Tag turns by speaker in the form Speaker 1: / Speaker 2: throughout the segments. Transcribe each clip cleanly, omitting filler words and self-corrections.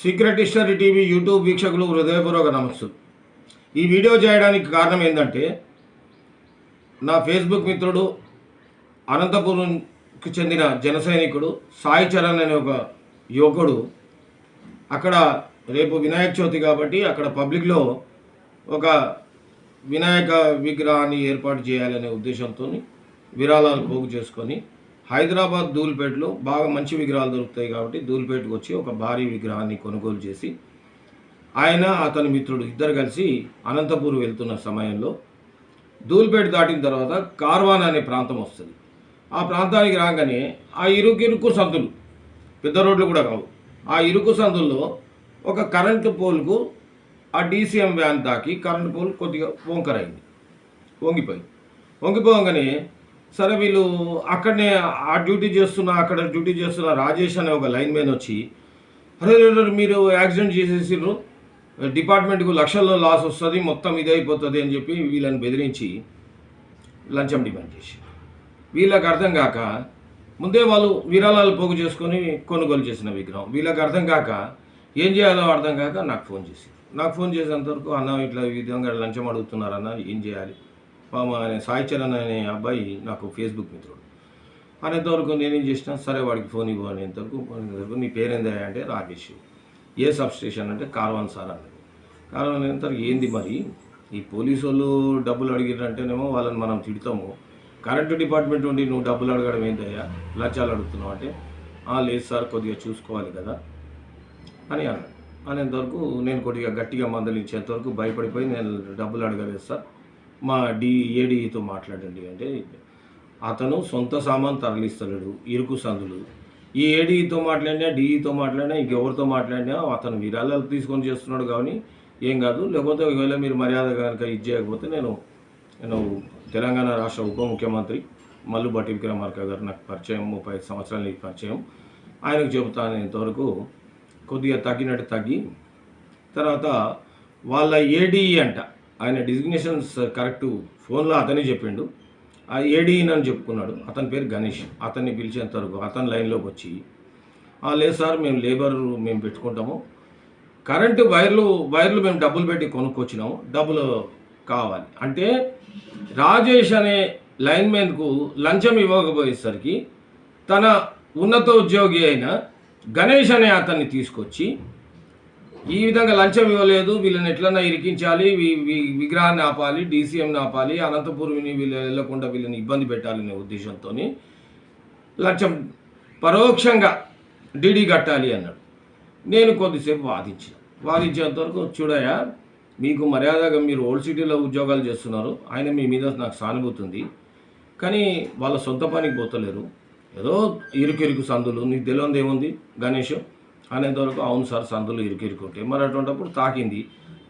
Speaker 1: Secret history TV YouTube వీక్షకులు హృదయపూర్వక నమస్సులు. ఈ video చేయడానికి కారణం ఏంటంటే, నా ఫేస్బుక్ మిత్రుడు అనంతపురంకి చెందిన జన సైనికుడు సాయి చరణ్ అనే ఒక యువకుడు అక్కడ రేపు వినాయక చవితి కాబట్టి అక్కడ పబ్లిక్లో ఒక వినాయక విగ్రహాన్ని ఏర్పాటు చేయాలనే ఉద్దేశంతో విరాళాలు పోగు చేసుకొని హైదరాబాద్ ధూల్పేటలో బాగా మంచి విగ్రహాలు దొరుకుతాయి కాబట్టి ధూల్పేటకు వచ్చి ఒక భారీ విగ్రహాన్ని కొనుగోలు చేసి ఆయన అతని మిత్రుడు ఇద్దరు కలిసి అనంతపూర్ వెళ్తున్న సమయంలో ధూల్పేట దాటిన తర్వాత కార్వాన్ అనే ప్రాంతం వస్తుంది. ఆ ప్రాంతానికి రాగానే ఆ ఇరుకు సందులు, పెద్ద రోడ్లు కూడా కావు, ఆ ఇరుకు సందుల్లో ఒక కరెంటు పోల్కు ఆ డీసీఎం వ్యాన్ తాకి కరెంటు పోల్ కొద్దిగా వంకరైంది, వంగిపోగానే సరే వీళ్ళు అక్కడనే అక్కడ డ్యూటీ చేస్తున్న రాజేష్ అనే ఒక లైన్ మ్యాన్ వచ్చి, అరే మీరు యాక్సిడెంట్ చేసేసిర్రు, డిపార్ట్మెంట్కు లక్షల్లో లాస్ వస్తుంది, మొత్తం ఇదే అయిపోతుంది అని చెప్పి వీళ్ళని బెదిరించి లంచం డిమాండ్ చేసి, వీళ్ళకి అర్థం కాక ముందే వాళ్ళు విరాళాలు పోగు చేసుకొని కొనుగోలు చేసిన విగ్రహం, వీళ్ళకి అర్థం కాక ఏం చేయాలో అర్థం కాక నాకు ఫోన్ చేసేంతవరకు అన్న ఇట్లా ఈ విధంగా లంచం అడుగుతున్నారన్న, ఏం చేయాలి? ఆయన సాయి చరణ్ అనే అబ్బాయి నాకు ఫేస్బుక్ మిత్రుడు. అనేంతవరకు నేనేం చేసిన, సరే వాడికి ఫోన్ ఇవ్వు అనేంతవరకు నీ పేరేందా అంటే రాకేష్, ఏ సబ్ స్టేషన్ అంటే కార్వాన్ సార్ అన్నది. కార్వాన్ అనేంతవరకు ఏంది మరి ఈ పోలీసు వాళ్ళు డబ్బులు అడిగిరంటేనేమో వాళ్ళని మనం తిడతాము, కరెంటు డిపార్ట్మెంట్ ఉండి నువ్వు డబ్బులు అడగడం ఏందయ్యా, లక్షాలు అడుగుతున్నావు అంటే లేదు సార్ కొద్దిగా చూసుకోవాలి కదా అని అన్నాడు. అనేంతవరకు నేను కొద్దిగా గట్టిగా మందలించేంతవరకు భయపడిపోయి నేను డబ్బులు అడగలేదు సార్, మా ఏడీతో మాట్లాడండి అంటే అతను సొంత సామాన్ తరలిస్తలేడు, ఇరుకు సందులు, ఈ ఏడీతో మాట్లాడినా డిఈతో మాట్లాడినా ఇంకెవరితో మాట్లాడినా అతను విరాళాలు తీసుకొని చేస్తున్నాడు కానీ ఏం కాదు, లేకపోతే ఒకవేళ మీరు మర్యాద కనుక ఇది చేయకపోతే నేను తెలంగాణ రాష్ట్ర ఉప ముఖ్యమంత్రి మల్లు భట్టి విక్రమార్క గారు నాకు పరిచయం, 35 సంవత్సరాల నుంచి పరిచయం, ఆయనకు చెబుతాను. ఇంతవరకు కొద్దిగా తగ్గినట్టు తగ్గి తర్వాత వాళ్ళ ఏడీఈ అంట, ఆయన డిజిగ్నేషన్స్ కరెక్టు ఫోన్లో అతనే చెప్పిండు, ఆ ఏడీఈని అని చెప్పుకున్నాడు, అతని పేరు గణేష్. అతన్ని పిలిచేంత వరకు అతని లైన్లోకి వచ్చి లేదు సార్ మేము లేబర్ మేము పెట్టుకుంటాము, కరెంటు వైర్లు మేము డబ్బులు పెట్టి కొనుక్కొచ్చినాము, డబ్బులు కావాలి అంటే రాజేష్ అనే లైన్మెన్కు లంచం ఇవ్వకపోయేసరికి తన ఉన్నత ఉద్యోగి అయిన గణేష్ అనే అతన్ని తీసుకొచ్చి ఈ విధంగా లంచం ఇవ్వలేదు, వీళ్ళని ఎట్లన్నా ఇరికించాలి, విగ్రహాన్ని ఆపాలి, డీసీఎంని ఆపాలి, అనంతపురం వీళ్ళు వెళ్లకుండా వీళ్ళని ఇబ్బంది పెట్టాలనే ఉద్దేశంతో లంచం పరోక్షంగా డీడీ కట్టాలి అన్నాడు. నేను కొద్దిసేపు వాదించేంతవరకు చూడయా, మీకు మర్యాదగా మీరు ఓల్డ్ సిటీలో ఉద్యోగాలు చేస్తున్నారు, ఆయన మీ మీద నాకు సానుభూతి ఉంది, కానీ వాళ్ళ సొంత పనికి పోతలేరు, ఏదో ఇరుకు సందులు నీకు తెలియదు ఏముంది గణేష్ అనేంతవరకు అవును సార్ సందులు ఇరుకుంటే మరి అటువంటిప్పుడు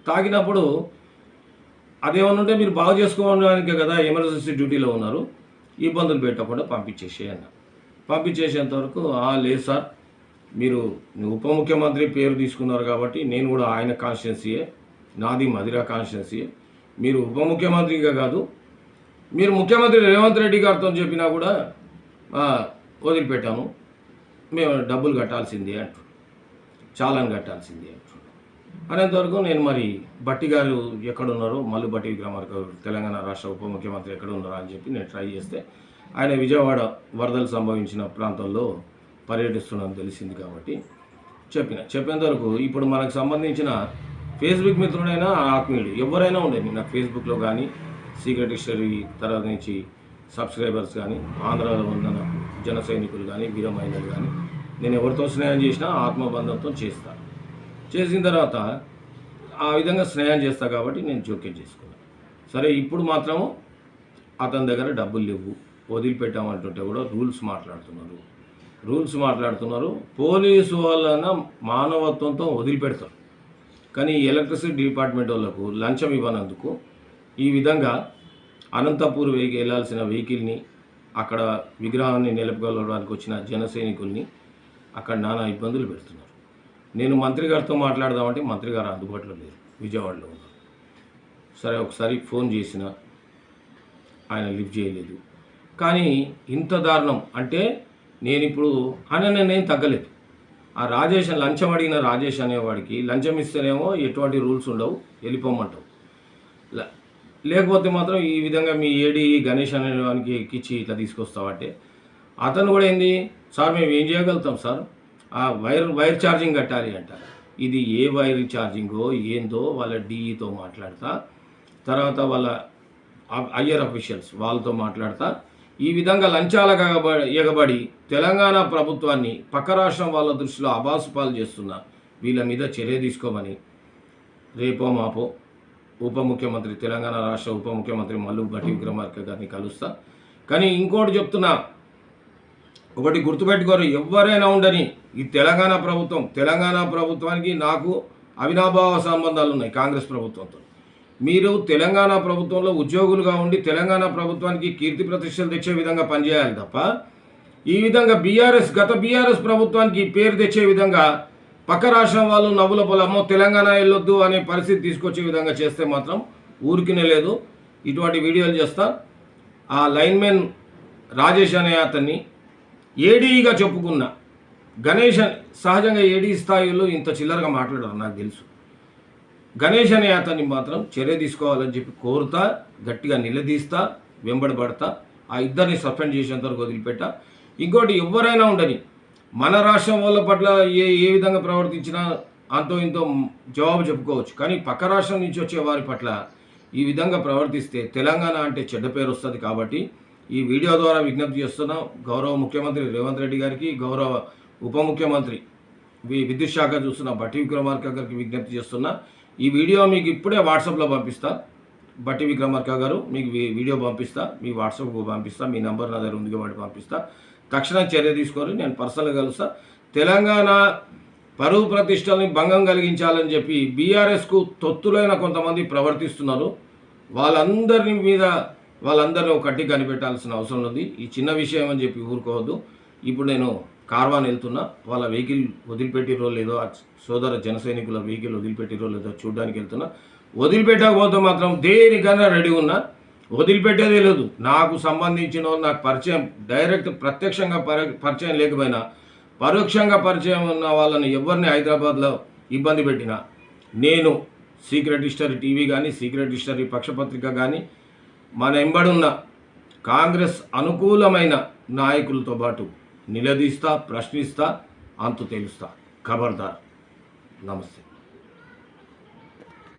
Speaker 1: తాకినప్పుడు అదేమన్నా ఉంటే మీరు బాగు చేసుకోవడానికే కదా ఎమర్జెన్సీ డ్యూటీలో ఉన్నారు, ఇబ్బందులు పెట్టకుండా పంపించేసేంతవరకు లేదు సార్ మీరు ఉప ముఖ్యమంత్రి పేరు తీసుకున్నారు కాబట్టి నేను కూడా ఆయన కాన్స్టిట్యున్సీయే, నాది మదిరా కాన్స్టిట్యున్సీయే, మీరు ఉప ముఖ్యమంత్రిగా కాదు మీరు ముఖ్యమంత్రి రేవంత్ రెడ్డి గారితో చెప్పినా కూడా వదిలిపెట్టాము, మేము డబ్బులు కట్టాల్సిందే అంటు, చాలాని కట్టాల్సిందే అంటు. అనేంతవరకు నేను మరి భట్టి గారు ఎక్కడున్నారో, మల్లు భట్టి విక్రమార్క తెలంగాణ రాష్ట్ర ఉప ముఖ్యమంత్రి ఎక్కడ ఉన్నారో అని చెప్పి నేను ట్రై చేస్తే ఆయన విజయవాడ వరదలు సంభవించిన ప్రాంతంలో పర్యటిస్తున్నాను తెలిసింది కాబట్టి చెప్పేంతవరకు ఇప్పుడు మనకు సంబంధించిన ఫేస్బుక్ మిత్రుడైనా ఆత్మీయుడు ఎవరైనా ఉండేది నాకు ఫేస్బుక్లో కానీ సీక్రెట్ హిస్టరీ తర్వాత నుంచి సబ్స్క్రైబర్స్ కానీ ఆంధ్రాలో ఉన్న జన సైనికులు కానీ వీర మహిళలు కానీ నేను ఎవరితో స్నేహం చేసినా ఆత్మబంధంతో చేసిన తర్వాత ఆ విధంగా స్నేహం చేస్తా కాబట్టి నేను జోక్యం చేసుకున్నాను. సరే ఇప్పుడు మాత్రము అతని దగ్గర డబ్బులు లేవు, వదిలిపెట్టామంటుంటే కూడా రూల్స్ మాట్లాడుతున్నారు. పోలీసు వాళ్ళన మానవత్వంతో వదిలిపెడతారు, కానీ ఎలక్ట్రిసిటీ డిపార్ట్మెంట్ వాళ్ళకు లంచం ఇవ్వనందుకు ఈ విధంగా అనంతపూర్ వెళ్ళాల్సిన వెహికల్ని అక్కడ విగ్రహాన్ని నిలుపుకోవడానికి వచ్చిన జన సైనికుల్ని అక్కడ నానా ఇబ్బందులు పెడుతున్నారు. నేను మంత్రి గారితో మాట్లాడదామంటే మంత్రి గారు అందుబాటులో లేరు, విజయవాడలో ఉన్నారు. సరే ఒకసారి ఫోన్ చేసిన ఆయన లిఫ్ట్ చేయలేదు. కానీ ఇంత దారుణం అంటే నేను ఇప్పుడు నేనేం తగ్గలేదు, ఆ రాజేష్ లంచం అడిగిన రాజేష్ అనేవాడికి లంచం ఇస్తేనేమో ఎటువంటి రూల్స్ ఉండవు, వెళ్ళిపోమంటావు. లేకపోతే మాత్రం ఈ విధంగా మీ ఏడీ గణేష్ అనేవానికి ఎక్కించి ఇట్లా తీసుకొస్తావంటే అతను కూడా ఏంది, సార్ మేము ఏం చేయగలుగుతాం సార్, ఆ వైర్ ఛార్జింగ్ కట్టాలి అంట. ఇది ఏ వైర్ ఛార్జింగో ఏందో వాళ్ళ డీఈతో మాట్లాడతా, తర్వాత వాళ్ళ హయ్యర్ అఫీషియల్స్ వాళ్ళతో మాట్లాడతా ఈ విధంగా లంచాలకు ఎగబడి తెలంగాణ ప్రభుత్వాన్ని పక్క రాష్ట్రం వాళ్ళ దృష్టిలో అబాసుపాలు చేస్తున్న వీళ్ళ మీద చర్య తీసుకోమని రేపో మాపో ఉప ముఖ్యమంత్రి, తెలంగాణ రాష్ట్ర ఉప ముఖ్యమంత్రి మల్లు భట్టి విక్రమార్క గారిని కలుస్తా. కానీ ఇంకోటి చెప్తున్నా, ఒకటి గుర్తుపెట్టుకోరు, ఎవరైనా ఉండని ఈ తెలంగాణ ప్రభుత్వానికి నాకు అవినాభావ సంబంధాలు ఉన్నాయి కాంగ్రెస్ ప్రభుత్వంతో. మీరు తెలంగాణ ప్రభుత్వంలో ఉద్యోగులుగా ఉండి తెలంగాణ ప్రభుత్వానికి కీర్తి ప్రతిష్టలు తెచ్చే విధంగా పనిచేయాలి తప్ప ఈ విధంగా గత బీఆర్ఎస్ ప్రభుత్వానికి పేరు తెచ్చే విధంగా పక్క రాష్ట్రం వాళ్ళు నవ్వుల పొలమ్మో తెలంగాణ వెళ్ళొద్దు అనే పరిస్థితి తీసుకొచ్చే విధంగా చేస్తే మాత్రం ఊరికినే లేదు. ఇటువంటి వీడియోలు చేస్తా. ఆ లైన్మెన్ రాజేష్ అనే అతన్ని ఏడీగా చెప్పుకున్న గణేష్ సహజంగా ఏడీ స్థాయిలో ఇంత చిల్లరగా మాట్లాడారు నాకు తెలుసు. గణేష్ అనే అతన్ని మాత్రం చర్య తీసుకోవాలని చెప్పి కోరుతా, గట్టిగా నిలదీస్తా, వెంబడబడతా. ఆ ఇద్దరిని సస్పెండ్ చేసేంత వరకు వదిలిపెట్టా. ఇంకోటి, ఎవరైనా ఉండని మన రాష్ట్రం వాళ్ళ పట్ల ఏ విధంగా ప్రవర్తించినా అంతో ఇంతో జవాబు చెప్పుకోవచ్చు. కానీ పక్క రాష్ట్రం నుంచి వచ్చే వారి పట్ల ఈ విధంగా ప్రవర్తిస్తే తెలంగాణ అంటే చెడ్డ పేరు వస్తుంది. కాబట్టి ఈ వీడియో ద్వారా విజ్ఞప్తి చేస్తున్నాం గౌరవ ముఖ్యమంత్రి రేవంత్ రెడ్డి గారికి, గౌరవ ఉప ముఖ్యమంత్రి విద్యుత్ శాఖ చూస్తున్న భట్టి విక్రమార్క గారికి విజ్ఞప్తి చేస్తున్నా. ఈ వీడియో మీకు ఇప్పుడే వాట్సాప్లో పంపిస్తా. భట్టి విక్రమార్క గారు మీకు వీడియో పంపిస్తా, మీ వాట్సాప్కు పంపిస్తా, మీ నంబర్ నా దగ్గర ఉంది కాబట్టి పంపిస్తా. తక్షణం చర్య తీసుకొని నేను పర్సనల్గా కలుస్తా. తెలంగాణ పరువు ప్రతిష్టల్ని భంగం కలిగించాలని చెప్పి బీఆర్ఎస్కు తొత్తులైన కొంతమంది ప్రవర్తిస్తున్నారు. వాళ్ళందరినీ కట్టి కనిపెట్టాల్సిన అవసరం ఉంది. ఈ చిన్న విషయం అని చెప్పి ఊరుకోవద్దు. ఇప్పుడు నేను కార్వాన్ వెళ్తున్నా, వాళ్ళ వెహికల్ వదిలిపెట్టిరో లేదో, సోదర జన సైనికుల వెహికల్ వదిలిపెట్టిరో లేదో చూడడానికి వెళ్తున్నా. వదిలిపెట్టకపోతే మాత్రం దేనికైనా రెడీ ఉన్నా, వదిలిపెట్టేదే లేదు. నాకు సంబంధించిన నాకు పరిచయం డైరెక్ట్ ప్రత్యక్షంగా పరిచయం లేకపోయినా పరోక్షంగా పరిచయం ఉన్న వాళ్ళని ఎవరిని హైదరాబాద్లో ఇబ్బంది పెట్టినా నేను సీక్రెట్ హిస్టరీ టీవీ కానీ, సీక్రెట్ హిస్టరీ పక్షపత్రిక కానీ, మన ఎంబడున్న కాంగ్రెస్ అనుకూలమైన నాయకులతో పాటు నిలదీస్తా, ప్రశ్నిస్తా, అంతు తేలుస్తా. ఖబర్దార్. నమస్తే.